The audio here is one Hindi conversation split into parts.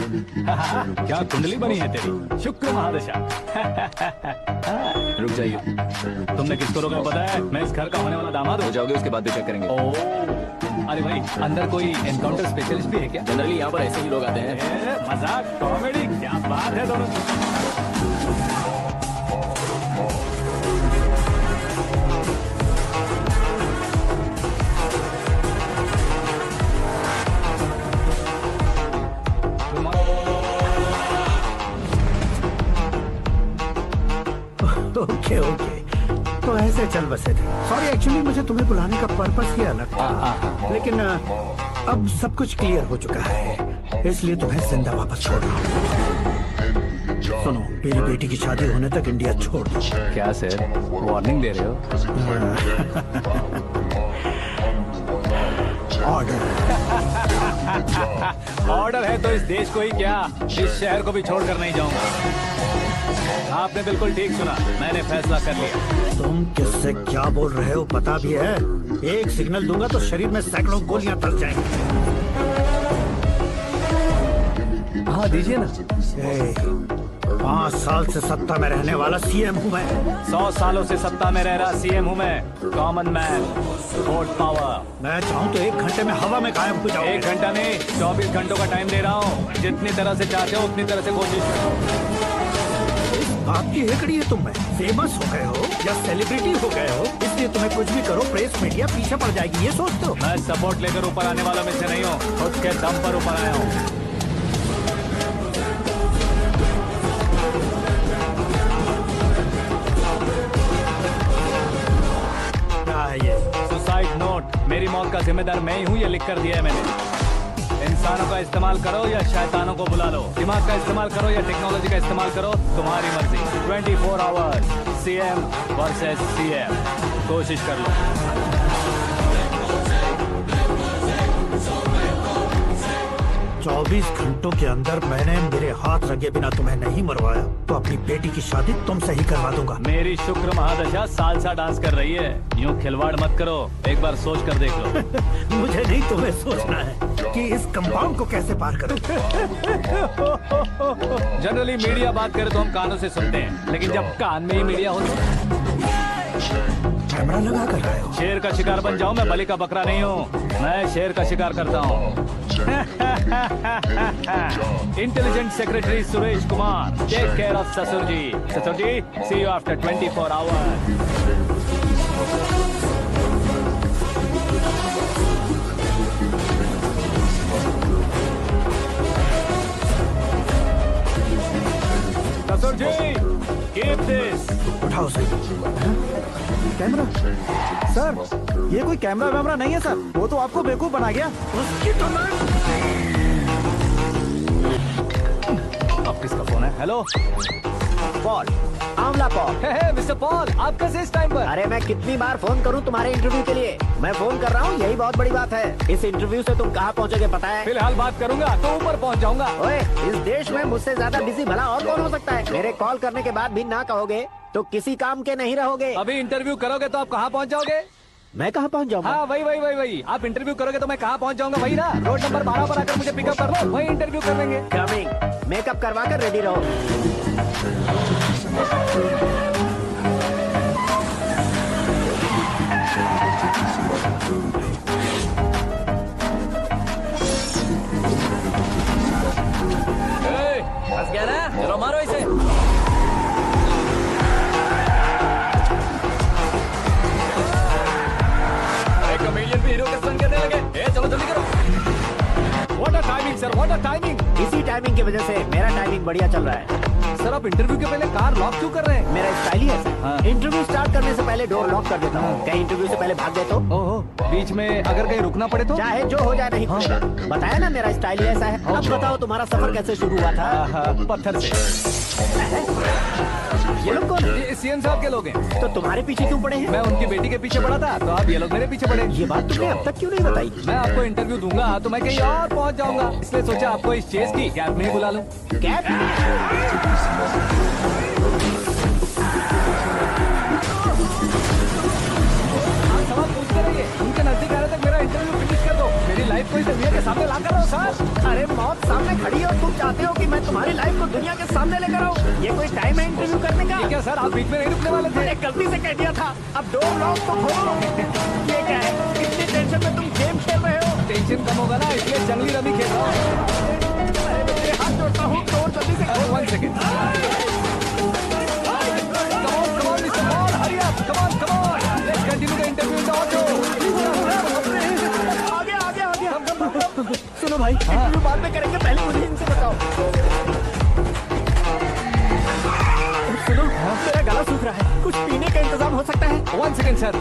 क्या कुंडली बनी है तेरी, शुक्र महादशा। रुक जाइए। तुमने किसको रोका पता है? मैं इस घर का होने वाला दामाद हो हूँ। जाओगे उसके बाद भी चेक करेंगे। ओह, अरे भाई अंदर कोई एनकाउंटर स्पेशलिस्ट भी है क्या? जनरली यहाँ पर ऐसे ही लोग आते हैं। मजाक कॉमेडी क्या बात है दोनों। ओके ओके, तो ऐसे चल बसे थे। सॉरी, एक्चुअली मुझे तुम्हें बुलाने का पर्पस ही अलग था, लेकिन अब सब कुछ क्लियर हो चुका है, इसलिए तुम्हें जिंदा वापस छोड़ रहा हूँ। सुनो, मेरी बेटी की शादी होने तक इंडिया छोड़ दो। क्या सर, वार्निंग दे रहे हो? ऑर्डर। ऑर्डर है तो इस देश को ही क्या, इस शहर को भी छोड़कर नहीं जाऊंगा। आपने बिल्कुल ठीक सुना, मैंने फैसला कर लिया। तुम किससे क्या बोल रहे हो पता भी है? एक सिग्नल दूंगा तो शरीर में सैकड़ों गोलियां धस जाएंगी। हाँ दीजिए ना। 5 साल से सत्ता में रहने वाला सीएम हूँ मैं। 100 सालों से सत्ता में रह रहा सीएम हूँ मैं। Common man, vote power. मैं चाहूँ तो 1 घंटे में हवा में गायब हो जाऊँ। 1 घंटा नहीं, 24 घंटों का टाइम दे रहा हूँ। जितनी तरह से चाहते हो उतनी तरह से कोशिश करो। आपकी हेकड़ी है, तुम में फेमस हो गए हो या सेलिब्रिटी हो गए हो, इसलिए तुम्हें कुछ भी करो प्रेस मीडिया पीछे पड़ जाएगी, ये सोचते हो? मैं सपोर्ट लेकर ऊपर आने वालों में से नहीं हूँ, खुद के दम पर ऊपर आया हूँ। क्या है ये? Suicide note. मेरी मौत का जिम्मेदार मैं ही हूँ, ये लिख कर दिया है मैंने। इंसानों का इस्तेमाल करो या शैतानों को बुला लो, दिमाग का इस्तेमाल करो या टेक्नोलॉजी का इस्तेमाल करो, तुम्हारी मर्जी। 24 आवर्स सीएम वर्सेस सीएम, कोशिश कर लो। 24 घंटों के अंदर मैंने मेरे हाथ रंगे बिना तुम्हें नहीं मरवाया तो अपनी बेटी की शादी तुमसे ही करवा दूंगा। मेरी शुक्र महादशा सालसा डांस कर रही है, यूं खिलवाड़ मत करो, एक बार सोच कर देख लो। मुझे नहीं, तुम्हें सोचना है कि इस कंपाउंड को कैसे पार करूं। जनरली मीडिया बात करे तो हम कानों से सुनते हैं, लेकिन जब कान में ही मीडिया हो तो कैमरा लगा कर रहे हो। शेर का शिकार बन जाऊं, मैं बलि का बकरा नहीं हूँ, मैं शेर का शिकार करता हूँ। Intelligent secretary Suresh Kumar, take care of ससुर जी। ससुर जी, सी यू आफ्टर 24 आवर्स। ससुर जी, कीप दिस। उठाओ सर। कैमरा? सर, ये कोई कैमरा वैमरा नहीं है सर, वो तो आपको बेवकूफ बना गया। उसकी तो मैं... अब किसका फोन है? हेलो पॉल, आंवला पॉल। हे मिस्टर पॉल, आप कैसे इस टाइम पर? अरे मैं कितनी बार फोन करूं तुम्हारे इंटरव्यू के लिए? मैं फोन कर रहा हूं, यही बहुत बड़ी बात है। इस इंटरव्यू से तुम कहां पहुंचोगे पता है? फिलहाल बात करूंगा तो ऊपर पहुंच जाऊंगा। ओए, इस देश में मुझसे ज्यादा बिजी भला और कौन हो सकता है? मेरे कॉल करने के बाद भी ना कहोगे तो किसी काम के नहीं रहोगे। अभी इंटरव्यू करोगे तो आप कहाँ पहुँच जाओगे? मैं कहाँ पहुँच जाऊंगा? हाँ वही। आप इंटरव्यू करोगे तो मैं कहाँ पहुँच जाऊंगा? वही ना, रोड नंबर 12 पर आकर मुझे पिकअप कर लो, वही इंटरव्यू कर लेंगे। कमिंग। मेकअप करवा कर रेडी रहो। फंस गया ना, चलो मारो इसे। कमेडियन भी हीरो के संग करने लगे। चलो जल्दी करो। What a timing sir, what a timing. इसी टाइमिंग की वजह से मेरा टाइमिंग बढ़िया चल रहा है। सर आप इंटरव्यू के पहले कार लॉक क्यों कर रहे हैं? मेरा स्टाइल ही ऐसा हाँ। है। इंटरव्यू स्टार्ट करने से पहले डोर लॉक कर देता हूँ। कहीं इंटरव्यू से पहले भाग गए तो? ओहो, बीच में अगर कहीं रुकना पड़े तो? चाहे जो हो जाए नहीं खुलेगा। बताया ना मेरा स्टाइल ही ऐसा है। अब बताओ तुम्हारा सफर कैसे शुरू हुआ था? पत्थर से। ये लोग कौन है? ये सीएम साहब के लोग हैं। तो तुम्हारे पीछे क्यों पड़े हैं? मैं उनकी बेटी के पीछे पड़ा था, तो अब ये लोग मेरे पीछे पड़े। ये बात तुमने अब तक क्यों नहीं बताई? मैं आपको इंटरव्यू दूंगा तो मैं कहीं और पहुंच जाऊंगा, इसलिए सोचा आपको इस चेस की कैब में ही बुला लूं। कैब? आप सवाल पूछते रहिए, उनके नजदीक आने तक मेरा इंटरव्यू फिनिश कर दो। मेरी लाइफ को इस दुनिया के सामने ला कर रहो सर। अरे मौत सामने खड़ी हो, तुम चाहते हो कि मैं तुम्हारी लाइफ को दुनिया के सामने लेकर आऊं? ये कोई टाइम है इंटरव्यू करने का? क्या सर आप बीच में नहीं रुकने वाले थे? मैंने गलती से कह दिया था, अब डोर लॉक तो खोलो। ये क्या है, इतनी टेंशन में तुम गेम खेल रहे हो? टेंशन कम होगा ना, इसलिए जंगली रमी खेल रहा हूँ। अरे मैं तेरे हाथ जोड़ता हूँ, डोर जल्दी से खोल। 1 second. Come on, Mr. Paul, hurry up. Come on. Let's continue the interview in the auto. आ गया। सुनो भाई, इंटरव्यू बाद में करेंगे, पहले मुझे इनसे बताओ। सुनो, मेरा गला सूख रहा है, कुछ पीने का इंतजाम हो सकता है? 1 सेकेंड सर,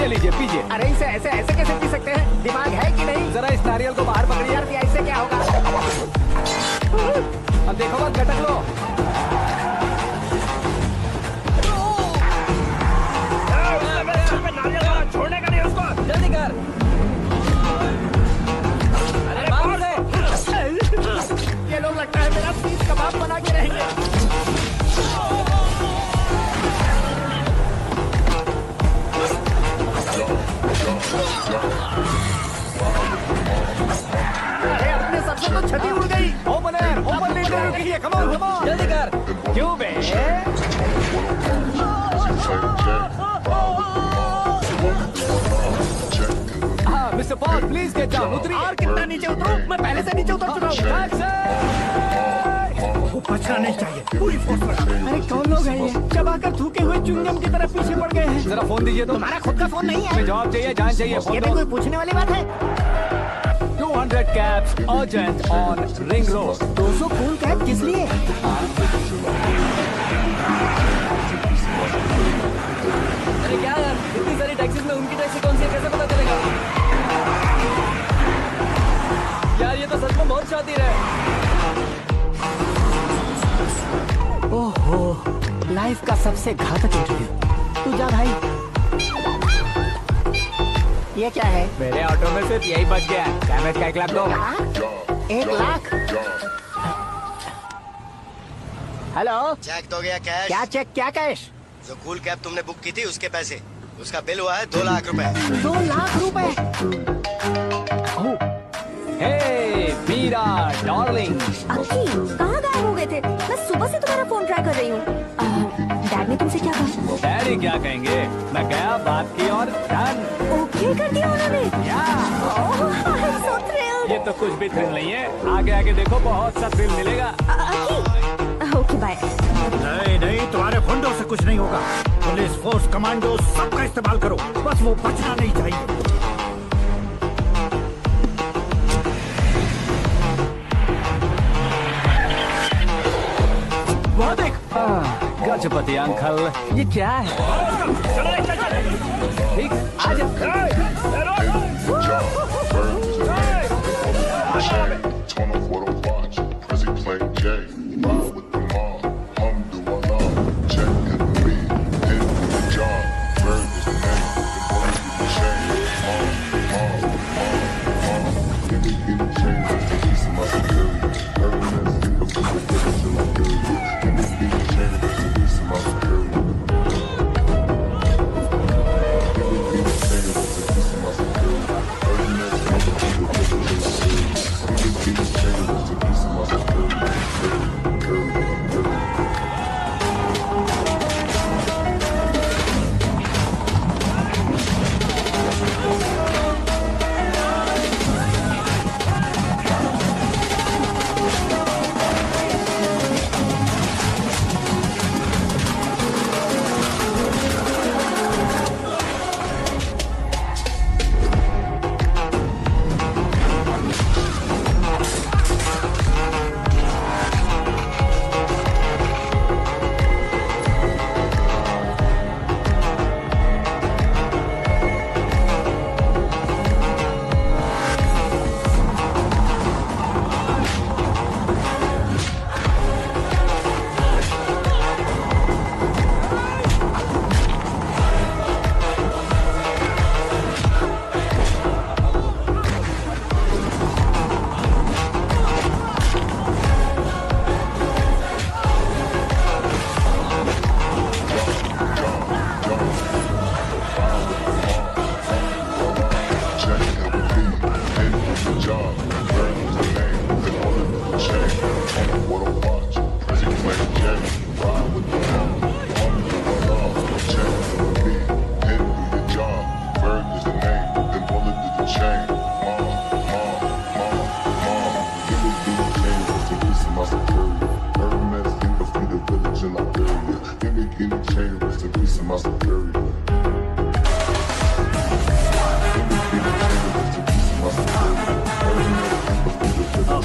ये लीजिए पीजिए। अरे इसे ऐसे कैसे पी सकते हैं? दिमाग है कि नहीं? जरा इस नारियल को बाहर पकड़िए। यार इससे क्या होगा? अब देखो मत झटक लो। छोड़ने का नहीं उसको, जल्दी कर। अरे बाहर से। ये लोग लगता है मेरा सीख कबाब बना के रहेंगे। अरे अपने सर से तो छठी उड़ गई। ओपन इंटरव्यू कीजिए। कम ऑन जल्दी कर। क्यों बे? हाँ mister Paul please get down. उतरिए। और कितना नीचे उतरूं? मैं पहले से नीचे उतर चुका हूँ। वो बचना नहीं चाहिए, पूरी फोर्स लगा। अरे कौन लोग हैं ये? चबाकर थूके हुए च्युइंगम की तरह पीछे पड़ गए हैं। जरा फोन दीजिए तो। तुम्हारा खुद का फोन नहीं है? हमें जवाब चाहिए, जान चाहिए। ये फोन भी दो। कोई पूछने वाली बात है? 200 cabs urgent on Ring Road. 200 cool cab किस लिए? अरे क्या यार, इतनी सारी टैक्सीज में उनकी टैक्सी कौन सी है, कैसे पता चलेगा? यार ये तो सच में बहुत शातिर है। ओहो, लाइफ का सबसे घातक इंटरव्यू। तू जा भाई। ये क्या है? मेरे ऑटो में सिर्फ यही बच गया। डैमेज का 1 लाख दो। 1 लाख? हेलो, चेक तो गया कैश। क्या चेक, क्या कैश? जो कूल कैब तुमने बुक की थी उसके पैसे, उसका बिल हुआ है 2 लाख रुपए। 2 लाख रुपए? हे मीरा डार्लिंग। अक्की, कहाँ गायब हो गए थे? मैं सुबह से तुम्हारा फोन ट्राई कर रही हूँ। डैड ने तुमसे क्या कहा? डैडी क्या कहेंगे, मैं गया बात की और डन। ओके कर दिया उन्होंने? ओह, I'm so thrilled। ये तो कुछ भी थ्रिल नहीं है, आगे आगे देखो बहुत सा थ्रिल मिलेगा। अक्की, ओके बाय। नहीं, तुम्हारे गुंडों से कुछ नहीं होगा। पुलिस फोर्स, कमांडो सबका इस्तेमाल करो, बस वो बचना नहीं चाहिए। वो देख गजपति अंकल, ये क्या है? ठीक, आज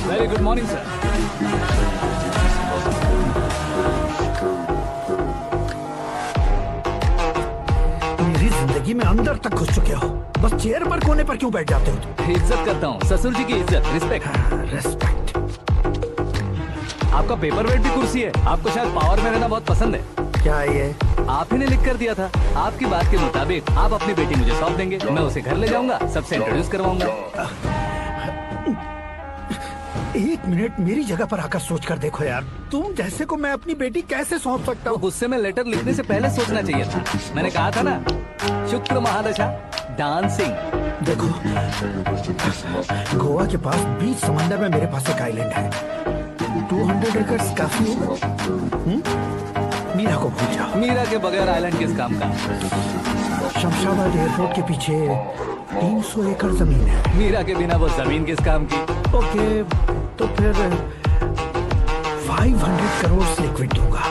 वेरी गुड मॉर्निंग सर। मेरी जिंदगी में अंदर तक घुस चुके हो, बस चेयर पर कोने पर क्यों बैठ जाते हो तुम? इज्जत करता हूँ, ससुर जी की इज्जत, रिस्पेक्ट। रेस्पेक्ट। आपका पेपर वेट भी कुर्सी है। आपको शायद पावर में रहना बहुत पसंद है। क्या है ये? आप ही ने लिख कर दिया था। आपकी बात के मुताबिक आप अपनी बेटी मुझे सौंप देंगे, मैं उसे घर ले जाऊंगा, सबसे इंट्रोड्यूस करवाऊंगा। एक मिनट मेरी जगह पर आकर सोच कर देखो यार, तुम जैसे को मैं अपनी बेटी कैसे सौंप सकता तो हूँ? गुस्से में लेटर लिखने से पहले सोचना चाहिए था। मैंने कहा था ना, शुक्र महादशा डांसिंग। देखो, गोवा के पास बीच समंदर में मेरे पास एक आइलैंड है। 200 एकर्स काफी है। मीरा को भूल जाओ। मीरा के बगैर आइलैंड किस काम का? शमशाबाद एयरपोर्ट के पीछे 300 एकड़ जमीन है। मीरा के बिना वो जमीन किस काम की? ओके, तो फिर 500 करोड़ लिक्विड दूंगा,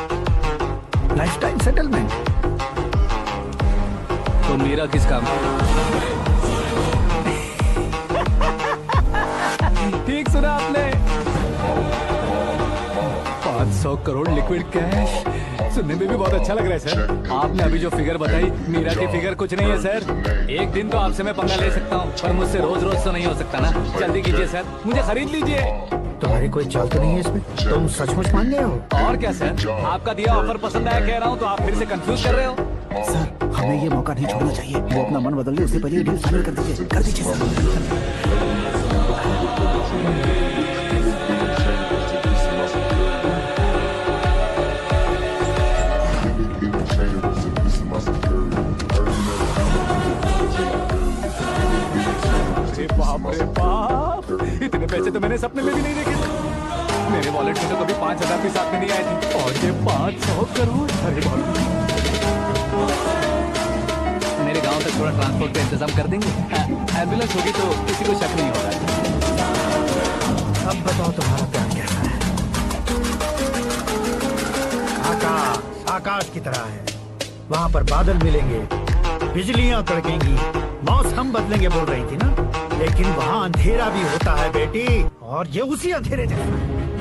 लाइफ टाइम सेटलमेंट। तो मीरा किस काम की? ठीक सुना आपने, 500 करोड़ लिक्विड कैश। सुनने में भी बहुत अच्छा लग रहा है सर। आपने अभी जो फिगर बताई, मीरा की फिगर कुछ नहीं है सर। एक दिन तो आपसे मैं पंगा ले सकता हूँ, पर मुझसे रोज रोज तो नहीं हो सकता ना। जल्दी कीजिए सर, मुझे खरीद लीजिए। तुम्हारी कोई चाल तो नहीं है इसमें? तुम सचमुच मान गए हो? और क्या सर, आपका दिया ऑफर पसंद आया कह रहा हूँ, तो आप फिर से कंफ्यूज कर रहे हो। सर, हमें ये मौका नहीं छोड़ना चाहिए। वो अपना मन बदल ले, उससे पहले डील फाइनल कर दीजिए सर। बाप रे बाप, इतने पैसे तो मैंने सपने में भी नहीं देखे थे। मेरे वॉलेट में तो कभी 5,000 भी साथ में नहीं आए थे, और ये 500 करोड़। अरे बाप, मेरे गांव तक थोड़ा ट्रांसपोर्ट का इंतजाम कर देंगे? एम्बुलेंस होगी तो किसी को शक नहीं होगा। अब बताओ तुम्हारा प्यार कैसा है? आकाश की तरह है, वहाँ पर बादल मिलेंगे, बिजलियां कड़केंगी, मौसम बदलेंगे बोल रही थी ना, लेकिन वहाँ अंधेरा भी होता है बेटी, और ये उसी अंधेरे जैसा है।